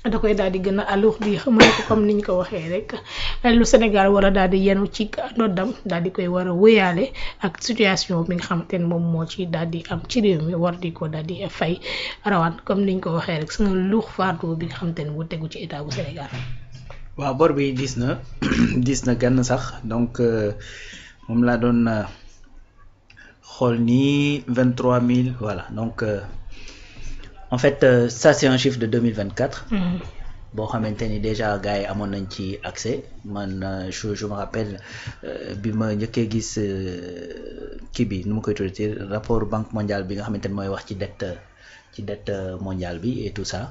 da koy daal di gën a alourdir xam nga comme niñ ko waxee rek lu Sénégal war a daal di yenu ci ndoddam daal di koy war a wéyaale ak situation bi nga xamante ne moom moo ci daal di am ci réew mi war di ko daal di fay rawaan comme niñ ko waxee rek c'est un lourd fardeau bi nga xamante ne bu tegu ci état bu Sénégal. waaw bor bi diis na diis na gann sax donc moom laa doon xool nii 23000 voilà donc. En fait, ça c'est un chiffre de 2024. Bon, xamante ni déjà gars yi amoon nañ ci accès man je me rappelle bi ma njëkkee gis kii bi nu ma koy tuddee rapport banque mondiale bi nga xamante ni mooy wax ci dette mondiale bi et tout ça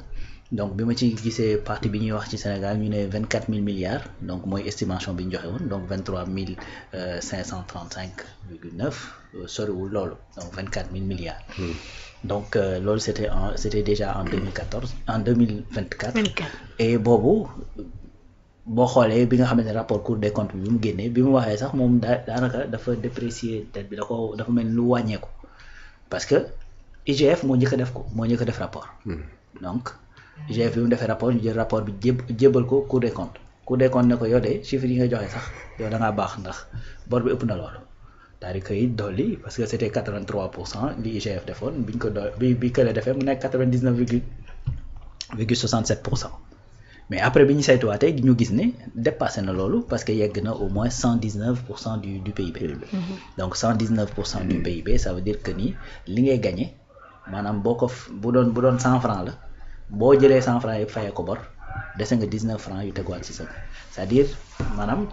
donc bi ma ci gisee partie bi ñuy wax ci Sénégal ñu ne 24000 milliards donc mooy estimation bi ñu joxe woon donc 23535,9 soriwul loolu donc 24000 milliards. Donc loolu c'était déjà en 2024 et boobu boo xoolee bi nga xamante ne rapport Cour des comptes bi mu génnee bi mu waxee sax moom daanaka dafa déprécier dette bi dafa mel ni lu wàññeeku parce que IGF moo njëkk a def rapport donc IGF bi mu defee rapport ñu jël rapport bi jébbal ko Cour des comptes ne ko yow de chiffres yi nga joxe sax yow da ngaa baax ndax bor bi ëpp na loolu daal di koy dolli parce que c'était 83% li IGF defoon biñ ko bi kële defee mu nekk 99,67%. mais après bi ñu saytuwaatee ñu gis ne dépassé na loolu parce que yegg na au moins 119% du PIB. Donc 119% du PIB ça veut dire que ni li ngay gagné maanaam boo ko bu doon 100 francs la boo jëlee 100 francs yëpp fayee ko bor dese nga 19 francs yu teguwaat ci sa c'est-à-dire maanaam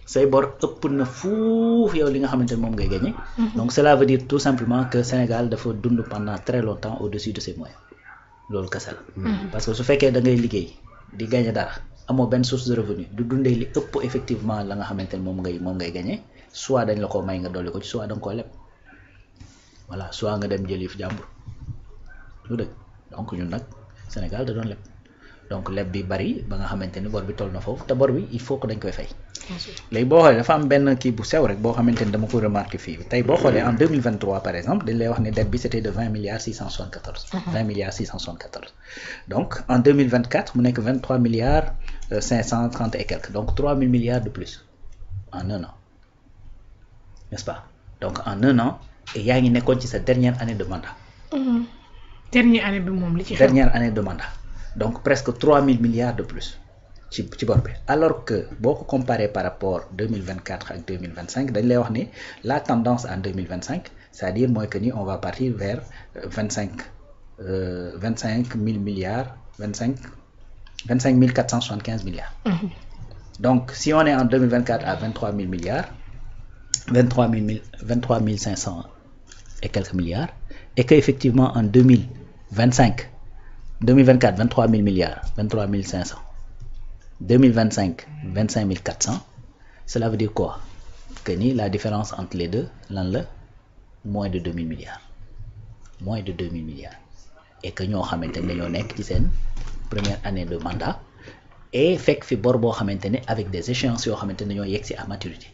say bor ëpp na fuuf yow li nga xamante ne moom ngay gagné. Donc cela veut dire tout simplement que Sénégal dafa dund pendant très longtemps au-dessus de ses moyens loolu kese la. Parce que su fekkee da ngay liggéey. di gagné dara amoo benn source de revenu du dundee li ëpp effectivement la nga xamante ne moom ngay gagné soit dañ la ko may nga dolli ko ci soit da nga koo leb voilà soit nga dem jëli fi jàmbur lu dëgg donc ñun nag Sénégal da doon leb donc leb bi bari ba nga xamante ni bor bi toll na foofu te bor bi il faut que dañ koy fay. léegi boo xoolee dafa am benn kii bu sew rek boo xamante ni dama ko remarqué fii tey boo xoolee en 2023 par exemple dañ lay wax ne dette bi c'était de 20 milliards 674. 20 milliards 674 donc en 2024 mu nekk 23 milliards 530 et quelques donc 3000 milliards de plus en un an n'est-ce pas donc en un an yaa ngi nekkoon ci sa dernière année de mandat. dernière année bi moom li ci xew. dernière année de mandat donc presque 3000 milliards de plus. ci bor bi alors que boo ko comparé par rapport 2024 ak 2025 dañ lay wax ni la tendance en 2025 c'est-à-dire mooy que ni on va partir vers 25 000 milliards 25 475 milliards. Donc si on est en 2024 à 23 000 milliards 23 500 et quelques milliards et que effectivement en 2024 23 000 milliards 23 500 2025 25 400 cela veut dire quoi que ni la différence entre les deux lan la moins de 2000 milliards et que ñoo xamante ne dañoo nekk ci seen première année de mandat et fekk fi bor boo xamante ne avec des échéances yoo xamante ne dañoo yegg si à maturité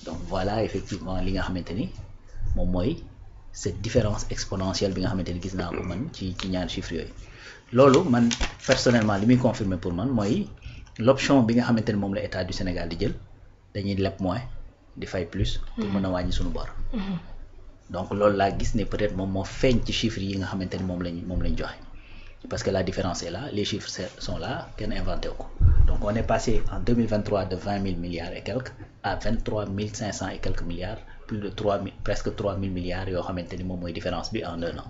donc voilà effectivement li nga xamante ni moom mooy cette différence exponentielle bi nga xamante ni gis naa ko man ci ñaari chiffres yooyu. loolu man personnellement li muy confirmer pour man mooy l'option bi nga xamante ne moom la état du Sénégal di jël dañuy leb moins di fay plus pour mën a wàññi suñu bor donc loolu laa gis ne peut-être moom moo feeñ ci chiffres yi nga xamante ne moom lañ joxe parce que la différence est là les chiffres sont là kenn inventé wu ko donc on est passé en 2023 de 20 000 milliards et quelques à 23 500 et quelques milliards plus de presque 3 000 milliards yoo xamante ni moom mooy différence bi en un an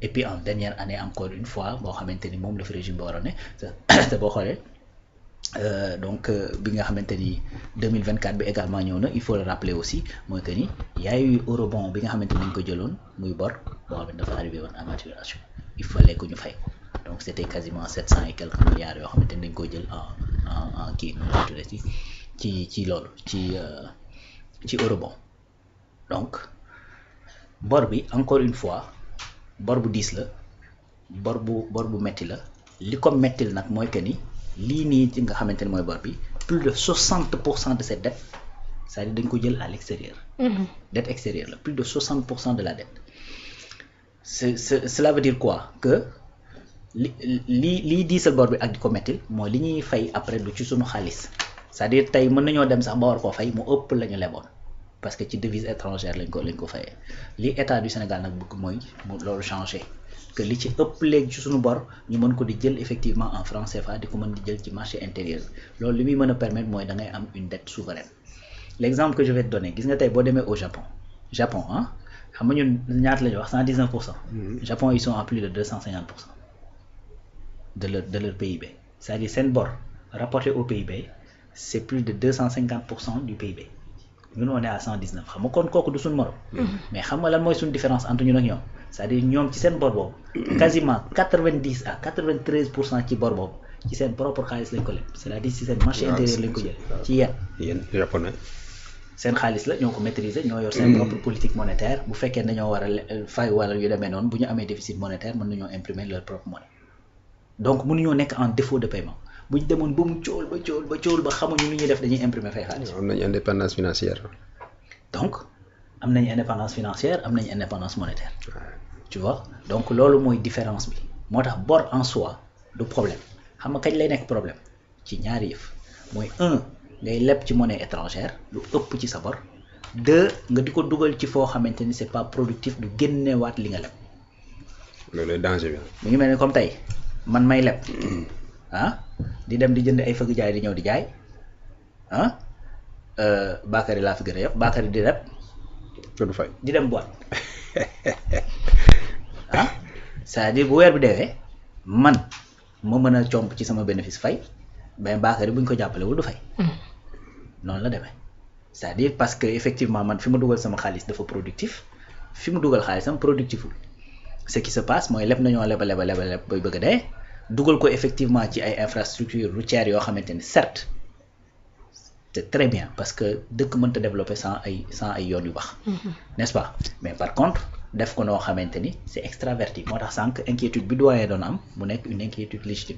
et puis en dernière année encore une fois boo xamante ni moom la fi régime bi waroon ne te boo xoolee donc bi nga xamante ni 2024 bi également ñëw na il faut le rappeler aussi mooy que ni y a eu eurobond bi nga xamante ni dañ ko jëloon muy bor boo xam ne dafa arrivé woon à maturation il fallait que ñu fay ko donc c'était quasiment 700 et quelques milliards yoo xamante ni dañ ko jël en kii nu mu tuddati ci loolu ci eurobond donc bor bi encore une fois bor bu diis la bor bu metti la li ko mettil nag mooy que ni lii nii ci nga xamante ni mooy bor bi plus de 60% de cette dette c'est-à-dire dañ ko jël à l'extérieur. Dette extérieure la plus de 60% de la dette cela veut dire quoi que li diisal bor bi ak di ko mettil mooy li ñuy fay après du ci suñu xaalis c'est-à-dire tey mën nañoo dem sax ba war koo fay mu ëpp la ñu leboon parce que ci devise étrangère lañ ko fayee li état du Sénégal nag bëgg mooy mu loolu changer que li ci ëpp léegi ci suñu bor ñu mën ko di jël effectivement en franc CFA di ko mën di jël ci marché intérieur loolu li muy mën a permettre mooy da ngay am une dette souveraine l'exemple que je vais te donner gis nga tey boo demee au Japon ah xam nga ñun ñaata la ñu wax 119%. Japon ils sont à plus de 250% de leur PIB c'est-à-dire seen bor rapporté au PIB c'est plus de 250% du PIB ñun on est à 119 xam nga kon kooku du suñu morom. mais xam nga lan mooy suñu différence entre ñun ak ñoom c'est-à-dire ñoom ci seen bor boobu quasiment 90 à 93% ci bor boobu ci seen propre xaalis lañ ko leb c'est-à-dire ci seen marché intérieur lañ ko jël ci yéen japonais seen xaalis la ñoo ko maîtriser ñoo yor seen propre politique monétaire bu fekkee dañoo war a fay wala yu demee noonu bu ñu amee déficit monétaire mën nañoo imprimer leur propre monnaie donc mënuñoo nekk en défaut de paiement bu ñu demoon ba mu cool ba xamuñu lu ñuy def dañuy imprimer fay xaalis. am nañu indépendance financière. donc am nañu indépendance financière am nañu indépendance monétaire. tu vois donc loolu mooy différence bi moo tax bor en soi du problème xam nga kañ lay nekk problème ci ñaari yëf mooy ngay leb ci monnaie étrangère lu ëpp ci sa bor 2 nga di ko dugal ci foo xamante ni c'est pas productif du génnewaat li nga leb. loolu danger bi. mu ngi mel ni comme tey man may leb di dem di jënd ay fëgg jaay di ñëw di jaay Bakary laa fi gën a yëpp Bakary di leb. te du fay di dem boîte c'est-à-dire bu weer bi deewee man ma mën a comp ci sama bénéfice fay mais Bakary bu ñu ko jàppalewul du fay. noonu la demee c'est-à-dire parce que effectivement man fi ma dugal sama xaalis dafa productif fi mu dugal xaalisam productiful ce qui se passe mooy leb nañoo leb bay bëgg a dee dugal ko effectivement ci ay infrastructures routières yoo xamante ni certes c'est très bien parce que dëkk mënta développer sans ay yoon yu baax. n'est-ce pas mais par contre def ko noo xamante ni c'est extraverti moo tax sànq inquiétude bi doyen doon am mu nekk une inquiétude légitime.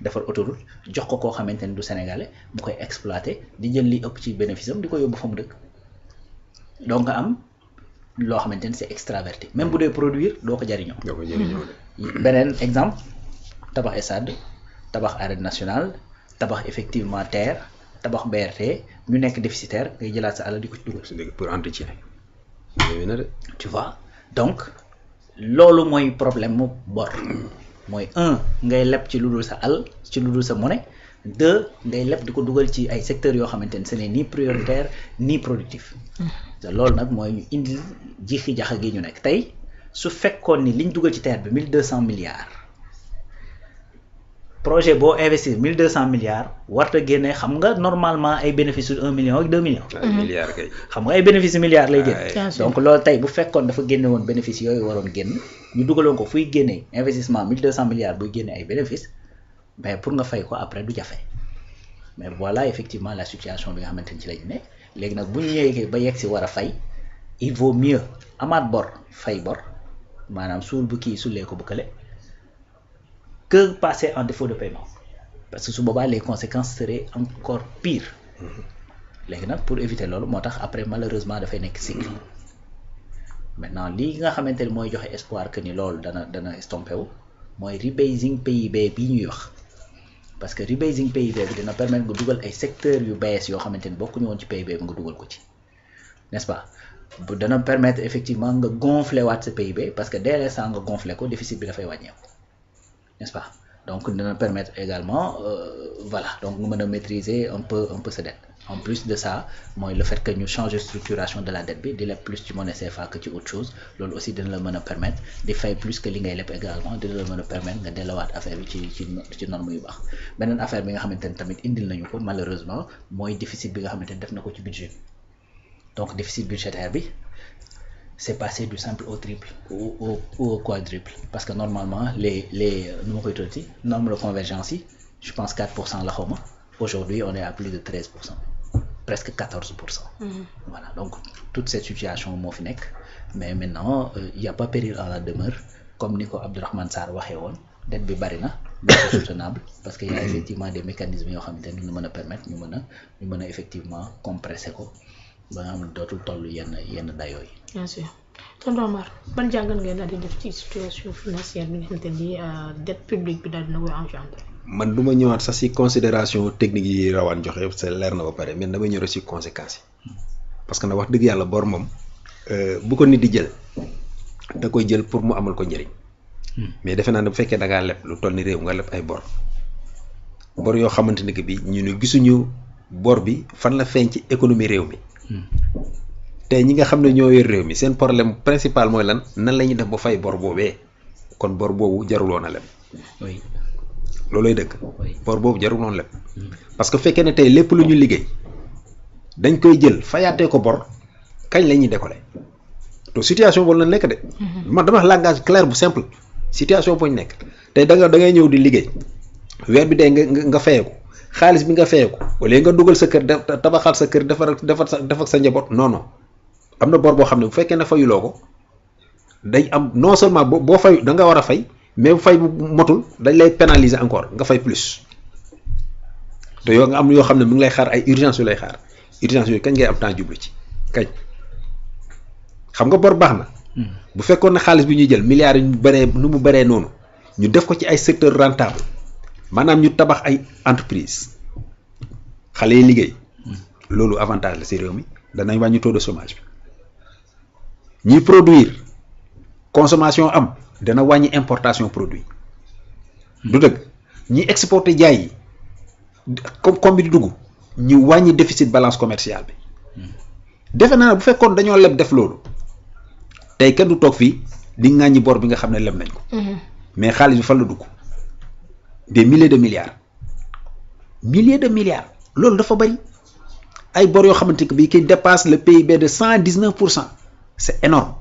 defar autoroute jox ko koo xamante ni du sénégalais mu koy exploiter di jël li ëpp ci bénéfice am di ko yóbbu fa mu dëkk donc nga am loo xamante ni c'est extraverti même bu dee produire doo ko jariñoo. beneen exemple tabax stade tabax arène nationale tabax effectivement terre tabax BRT ñu nekk déficitaire ngay jëlaat sa alal di ko ci dugal. pour entretien. tu vois donc loolu mooy problème mu bor. mooy ngay leb ci lu dul sa àll ci lu dul sa monnaie 2 ngay leb di ko dugal ci ay secteurs yoo xamante ni ce n'est ni prioritaire ni productif. te loolu nag mooy ñu indi jiixi jaxa gi ñu nekk tey su fekkoon ni liñ dugal ci terre bi 1200 milliards projet boo investir 1200 milliards warta génne xam nga normalement ay bénéfices yu 1 million ak 2 millions. ay milliards kay. xam nga ay bénéfices milliards lay génn. donc loolu tey bu fekkoon dafa génne woon bénéfices yooyu waroon génn. ñu dugaloon ko fuy génne investissement 1200 milliards buy génne ay bénéfices mais pour nga fay ko après du jafe mais voilà effectivement la situation bi nga xamante ni ci lañu ne léegi nag bu ñu ñëwee ba yegg si war a fay il vaut mieux amaat bor fay bor maanaam suul bu kii suulee ko bu kële que passer en défaut de paiement parce que su boobaa les conséquences seraient encore pires léegi nag pour éviter loolu moo tax après malheureusement dafay nekk cycle. maintenant lii nga xamante ni mooy joxe espoir que ni loolu dana estompé wu mooy rebasing PIB bii ñuy wax parce que rebasing PIB bi dina permettre nga dugal ay secteurs yu bees yoo xamante ni bokkuñu woon ci PIB bi nga dugal ko ci n'est-ce pas bu dana permettre effectivement nga gonfler waat sa PIB parce que dès l'instant nga gonfler ko déficit bi dafay wàññeeku n'est-ce pas donc dina permettre également voilà donc nga mën a maîtriser un peu sa dette. En plus de ça mooy le fait que ñu changer structuration de la dette bi di leb plus ci monnaie CFA que ci autre chose loolu aussi dina la mën a permettre di fay plus que li ngay leb également dina la mën a permettre nga delluwaat affaire bi ci norme yu baax beneen affaire bi nga xamante ni tamit indil nañu ko malheureusement mooy déficit bi nga xamante ni def na ko ci budget donc déficit budgétaire bi c'est passé du simple au triple ou au quadruple parce que normalement les nu ma koy tuddati norme de convergence yi je pense 4% la xawma aujourd'hui on est à plus de 13%. presque 14%. Voilà, donc toute cette situation moo fi nekk mais maintenant il y a pas péril en la demeure comme ni ko Abdourahmane Sarr waxee woon dette bi bari na mais c'est soutenable parce que y a effectivement des mécanismes yoo xamante ni ñu mën a permettre ñu mën a effectivement compresser ko ba nga xam ne dootul toll yenn dayoo yi. Bien sûr. tonton Omar ban jàngat ngeen daal di def ci situation financière bi nga xamante ni dette publique bi daal dina koy engendrer. man du ma ñëwaat sax si considération technique yi rawaan joxe c'est leer na ba pare mais damay ñëw si conséquences yi parce que nag wax dëgg yàlla bor moom bu ko nit di jël da koy jël pour mu amal ko njëriñ mais defe naa ne bu fekkee da ngaa leb lu toll ni réew nga leb ay bor yoo xamante ne que bi ñu ne gisuñu bor bi fan la feeñ ci économie réew mi tey ñi nga xam ne ñoo yor réew mi seen problème principal mooy lan nan la ñuy def ba fay bor boobee kon bor boobu jaruloon a leb oui loolooy dëgg bor boobu jaruloon leb parce que fekkee ne tey lépp lu ñu liggéey dañ koy jël fayaatee ko bor kañ la ñuy décoller te situation boobu la nekk de man dama wax langage clair bu simple situation boo ñu nekk tey da ngay ñëw di liggéey weer bi dee nga fayeeku xaalis bi nga fayeeku wala nga dugal sa kër tabaxal sa kër defar sa njaboot non am na bor boo xam ne bu fekkee ne fayuloo ko day am non seulement boo fay da nga war a fay mais bu fay bu motul dañ lay pénaliser encore nga fay plus te yow nga am yoo xam ne mu ngi lay xaar ay urgence yu lay xaar urgence yooyu kañ ngay am temps jublu ci kañ xam nga bor baax na bu fekkoon ne xaalis bi ñuy jël milliards yi nu mu bëree noonu ñu def ko ci ay secteur rentable maanaam ñu tabax ay entreprise xale yi liggéey loolu avantage la si réew mi danañ wàññi taux de chômage bi ñuy produire consommation am dana wàññi importation produit du dëgg ñi exporter jaay yi comme bi di dugg ñu wàññi déficit balance commerciale bi defe naa ne bu fekkoon dañoo leb def loolu tey kenn du toog fii di ŋàññi bor bi nga xam ne leb nañ ko mais xaalis bi fan la dugg des milliers de milliards loolu dafa bari ay bor yoo xamante que bii qui dépasse le PIB de 119%. C'est énorme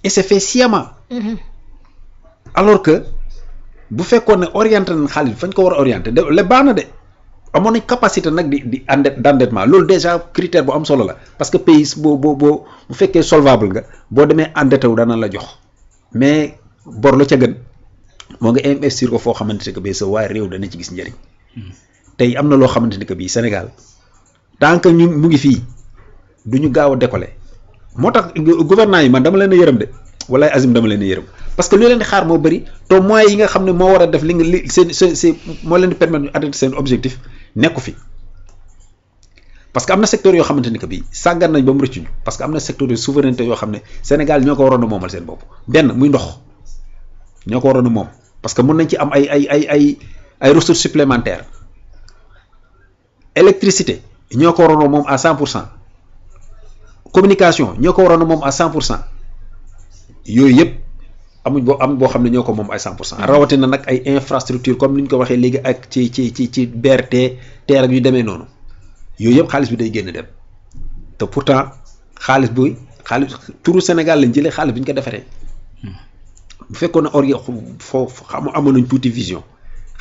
et c'est fait sciemment alors que bu fekkoon ne orienté nañ xaalis bi fañ ko war a orienté le baax na de amoon nañ capacité nag di d'endettement loolu déjà critère bu am solo la parce que pays bu fekkee solvable nga boo demee endetté wu dana la jox mais bor la ca gën moo nga investir ko foo xamante ne que bii sa waaye réew dana ci gis njëriñ tey am na loo xamante ne que bii Sénégal tant que ñu mu ngi fii du ñu gaaw a décoller moo tax gouvernement yi man dama leen a yërëm de walaay Azim dama leen a yërëm parce que li leen di xaar moo bëri te moyens yi nga xam ne moo war a def li seen moo leen di permettre ñu atteindre seen objectif nekku fi parce que am na secteur yoo xamante ni que bii sàggan nañ ba mu rëccuñu parce que am na secteur de souveraineté yoo xam ne Sénégal ñoo ko waroon a moomal seen bopp benn muy ndox ñoo ko waroon a moom parce que mën nañ ci am ay ressources supplémentaires électricité ñoo ko waroon a moom à 100%. communication ñoo ko waroon a moom à 100% yooyu yëpp amuñ boo xam ne ñoo ko moom ay 100%. rawatina nag ay infrastructure comme ni ñu ko waxee léegi ak ci BRT TER ak yu demee noonu yooyu yëpp xaalis bi day génn dem te pourtant xaalis turu Sénégal lañ jëlee xaalis bi ñu ko defaree bu fekkoon ne foofu amoon nañ tuuti vision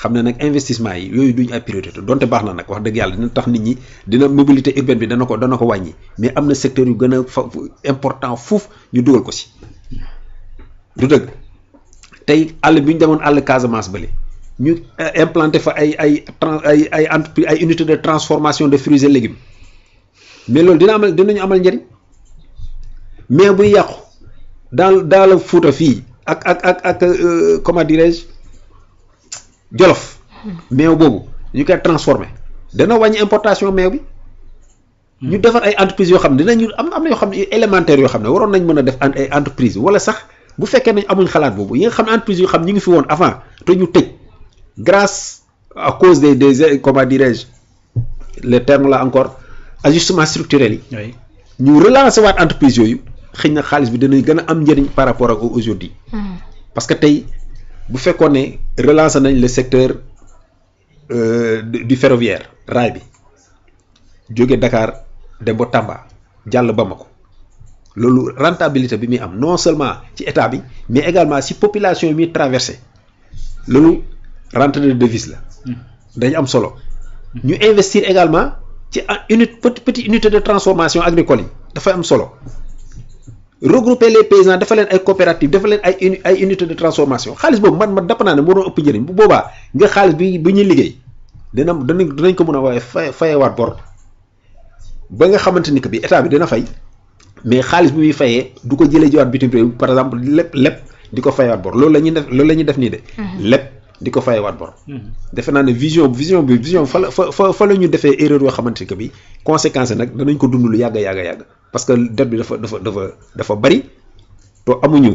xam ne nag investissement yi yooyu duñ ay priorité donte baax na nag wax dëgg yàlla dina tax nit ñi dina mobilité urbaine bi dana ko wàññi mais am na secteur yu gën a important fuuf ñu dugal ko si du dëgg tey àll bi ñu demoon àll Casamance bale ñu implanté fa ay entreprise ay unité de transformation de fruits et légumes mais loolu dinañu amal njëriñ mais buy yàqu dans le Fouta fii ak comment dirais-je Jolof meew boobu ñu koy transformé dana wàññi importation meew bi ñu defar ay entreprises yoo xam ne dinañu am na yoo xam ne élémentaires yoo xam ne waroon nañ mën a def ay entreprises wala sax bu fekkee nañ amuñ xalaat boobu yi nga xam ne entreprises yoo xam ñu ngi fi woon avant te ñu tëj grâce à cause des comment dirais-je le terme là encore ajustement structurel yi ñu relancer waat entreprises yooyu xëy na xaalis bi danañ gën a am njëriñ par rapport ak aujourd'hui parce que tey bu fekkoon ne relancer nañ le secteur du ferroviaire rail bi jóge Dakar dem ba Tamba jàll Bamako loolu rentabilité bi muy am non seulement ci état bi mais également si population yi muy traversé loolu rentrée de devise la dañ am solo ñu investir également ci petite unité de transformation agricole yi dafay am solo regrouper les paysans dafa leen ay coopératives dafa leen ay unité de transformation xaalis boobu man dapp naa ne moo doon ëpp njëriñ bu boobaa nga xaalis bi ñuy liggéey dinañ ko mën a waaye fayewaat bor ba nga xamante ni que bi état bi dina fay mais xaalis bi muy fayee du ko jëlee jiwaat bitim réew par exemple lépp di ko fayewaat bor loolu la ñuy def nii de. lépp di ko fayewaat bor. defe naa ne vision fa la ñu defee erreur yoo xamante que bi conséquence nag danañ ko dund lu yàgg parce que dette bi dafa bari to amuñu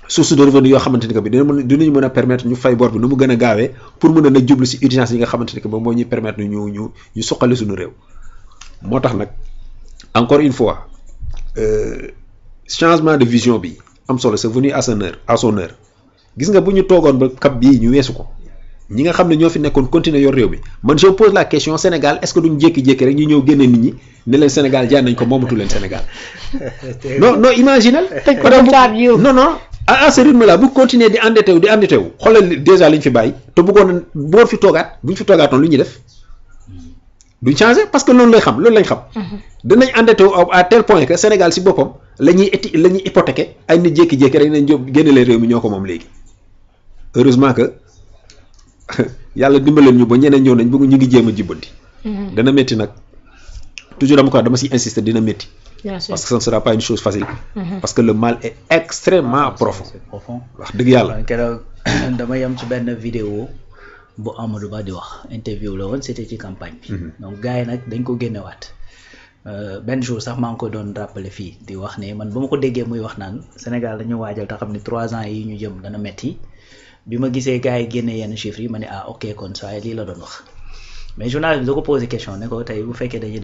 source de revenu yoo xamante ni que bi dinañu mën a permettre ñu fay bor bi nu mu gën a gaawee pour mën a nag jublu si urgence yi nga xamante ni que ba moo ñuy permettre ñu suqali suñu réew moo tax nag encore une fois changement de vision bi am solo c'est venu à son heure gis nga bu ñu toogoon ba cap bii ñu weesu ko ñi nga xam ne ñoo fi nekkoon continuer yor réew mi man je pose la question Sénégal est-ce que duñ jékki-jékki rek ñu ñëw génne nit ñi ne leen Sénégal jaay nañ ko moomatu leen Sénégal non imaginal tëj ko non à ce rythme là bu continuer di endetté wu xoolal déjà liñ fi bàyyi te buñ fi toogaatoon lu ñuy def duñ changer parce que loolu lañ xam danañ endetté wu à tel point que Sénégal si boppam la ñuy hypothéquer ay nit jékki-jékki rek nañ génne leen réew mi ñoo ko moom léegi heureusement que yàlla dimbaleen ñu ba ñeneen ñëw nañ bëgg ñu ngi jéem a jubbanti dana métti nag toujours dama si insister dina métti parce que ça ne sera pas une chose facile parce que le mal est extrêmement profond wax dëgg yàlla keroog dama yem ci benn vidéo bu Amadou Ba di wax interview la woon c'était ci campagne bi donc gars yi nag dañ ko génnewaat benn jour sax maa ngi ko doon rappelé fii di wax ne man ba ma ko déggee muy wax naan Sénégal dañu waajal te xam ne 3 ans yi ñu jëm dana métti bi ma gisee gars yi génne yenn chiffres yi ma ne ok kon saa lii la doon wax mais journaliste bi da ko posé question ne ko tey bu fekkee dañuy